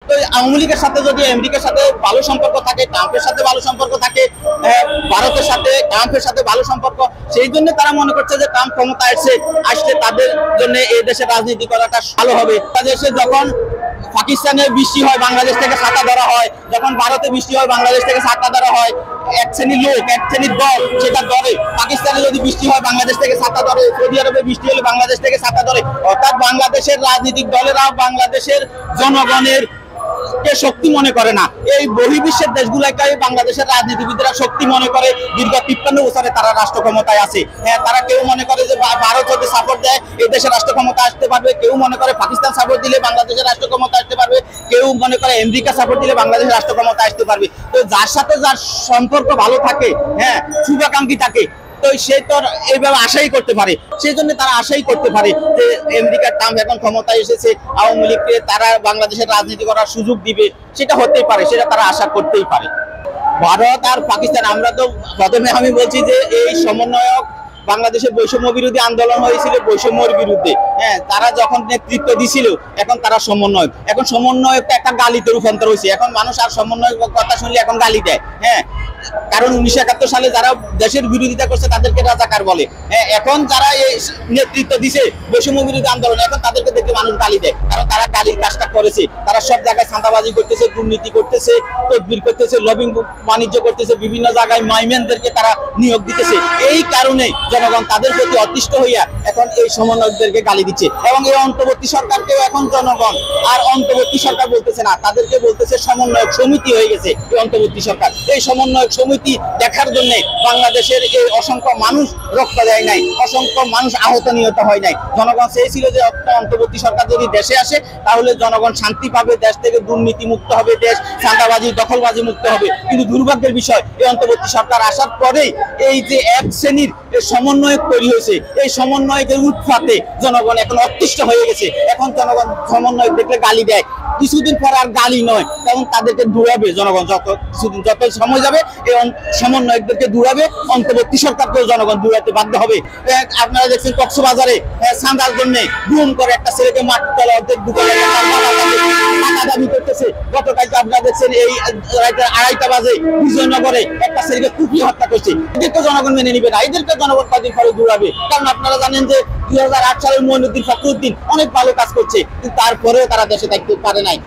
তো আওয়ামী লীগের সাথে যদি আমেরিকার সাথে ভালো সম্পর্ক থাকে, ট্রাম্পের সাথে ভালো সম্পর্ক থাকে, ভারতের সাথে ট্রাম্পের সাথে ভালো সম্পর্ক, সেই জন্য তারা মনে করছে যে ট্রাম্প ক্ষমতায় আসলে তাদের জন্য এই দেশের রাজনীতি করাটা ভালো হবে। দেশে যখন পাকিস্তানে বৃষ্টি হয় বাংলাদেশ থেকে ছাতা ধরা হয়, যখন ভারতে বৃষ্টি হয় বাংলাদেশ থেকে ছাতা ধরা হয়, এক শ্রেণীর লোক এক শ্রেণীর দল সেটা ধরে। পাকিস্তানে যদি বৃষ্টি হয় বাংলাদেশ থেকে ছাতা ধরে, সৌদি আরবে বৃষ্টি হলে বাংলাদেশ থেকে ছাতা ধরে। অর্থাৎ বাংলাদেশের রাজনৈতিক দলেরা বাংলাদেশের জনগণের কে শক্তি মনে করে না। এই বহির্বিশ্বের দেশগুলোকে বাংলাদেশের রাজনীতিবিদরা শক্তি মনে করে। দীর্ঘ 53 বছরে তারা রাষ্ট্র ক্ষমতায় আছে। হ্যাঁ, তারা কেউ মনে করে যে ভারত যদি সাপোর্ট দেয় এই দেশের রাষ্ট্র ক্ষমতা আসতে পারবে, কেউ মনে করে পাকিস্তান সাপোর্ট দিলে বাংলাদেশের রাষ্ট্র ক্ষমতা আসতে পারবে, কেউ মনে করে আমেরিকা সাপোর্ট দিলে বাংলাদেশের রাষ্ট্র ক্ষমতা আসতে পারবে। তো যার সাথে যার সম্পর্ক ভালো থাকে, হ্যাঁ, শুভাকাঙ্ক্ষী থাকে, তো সে তো এইভাবে আশাই করতে পারে। সেই জন্য তারা আশাই করতে পারে যে আমেরিকার ট্রাম্প এখন ক্ষমতায় এসেছে, আওয়ামী লীগকে তারা বাংলাদেশের রাজনীতি করার সুযোগ দিবে, সেটা হতেই পারে, সেটা তারা আশা করতেই পারে। ভারত আর পাকিস্তান, আমরা তো প্রথমে আমি বলছি যে এই সমন্বয়ক বাংলাদেশের বৈষম্য বিরোধী আন্দোলন হয়েছিল বৈষম্যের বিরুদ্ধে। হ্যাঁ, তারা যখন নেতৃত্ব দিছিল এখন তারা সমন্বয়ক। এখন সমন্বয়কটা একটা গালিতে রূপান্তর হয়েছে। এখন মানুষ আর সমন্বয়ক কথা শুনলে এখন গালি দেয়। হ্যাঁ, কারণ 1971 সালে যারা দেশের বিরোধিতা করছে তাদেরকে রাজাকার বলে। হ্যাঁ, এখন যারা এই নেতৃত্ব দিছে বৈষম্য বিরোধী আন্দোলন, এখন তাদেরকে দেখে মানুষ গালি দেয়, কারণ তারা গালির কাজটা করেছে। তারা সব জায়গায় চাঁদাবাজি করতেছে, দুর্নীতি করতেছে, তদবির করতেছে, লবিং বাণিজ্য করতেছে, বিভিন্ন জায়গায় মাইম্যানদেরকে তারা নিয়োগ দিতেছে। এই কারণে জনগণ তাদের প্রতি অতিষ্ঠ হইয়া এখন এই সমন্বয়কদেরকে গালি দিচ্ছে। এবং এই অন্তর্বর্তী সরকারকেও এখন জনগণ আর অন্তর্বর্তী সরকার বলতেছে না, তাদেরকে বলতেছে সমন্বয়ক সমিতি হয়ে গেছে এই অন্তর্বর্তী সরকার। এই সমন্বয়ক সমিতি দেখার জন্য বাংলাদেশের এই অসংখ্য মানুষ রক্ত দেয় নাই, অসংখ্য মানুষ আহত নিহত হয় নাই। জনগণ চেয়েছিল যে অন্তর্বর্তী সরকার যদি দেশে আসে তাহলে জনগণ শান্তি পাবে, দেশ থেকে দুর্নীতি মুক্ত হবে, দেশ চাঁদাবাজি দখলবাজি মুক্ত হবে। কিন্তু দুর্ভাগ্যের বিষয়, এই অন্তর্বর্তী সরকার আসার পরেই এই যে এক শ্রেণীর সমন্বয়ক তৈরি হয়েছে, এই সমন্বয়কের উৎপাতে জনগণ এখন অতিষ্ঠ হয়ে গেছে। এখন জনগণ সমন্বয়ক দেখলে গালি দেয়, কিছুদিন পর আর গালি নয়, তখন তাদেরকে দূরাবে জনগণ। যত সময় যাবে এই সমন্বয়কদেরকে দূরাবে, অন্তর্বর্তী সরকারকেও জনগণ দূরাতে বাধ্য হবে। আপনারা দেখছেন কক্সবাজারে চাঁদার জন্য গুম করে একটা ছেলেকে মাটির তলা অর্ধেক ঢুকালে টাকা দাবি করতেছে। গতকালকে আপনারা দেখছেন এই 2:30 বাজে বিজয়নগরে একটা ছেলেকে কুপিয়ে হত্যা করছে। এদেরকে জনগণ মেনে নিবে না, এদেরকে জনগণ কদিন পরে দূরাবে। কারণ আপনারা জানেন যে 2008 সালের মঈনুদ্দিন ফখরুদ্দিন অনেক ভালো কাজ করছে, কিন্তু তারপরেও তারা দেশে থাকতে পারে নাই।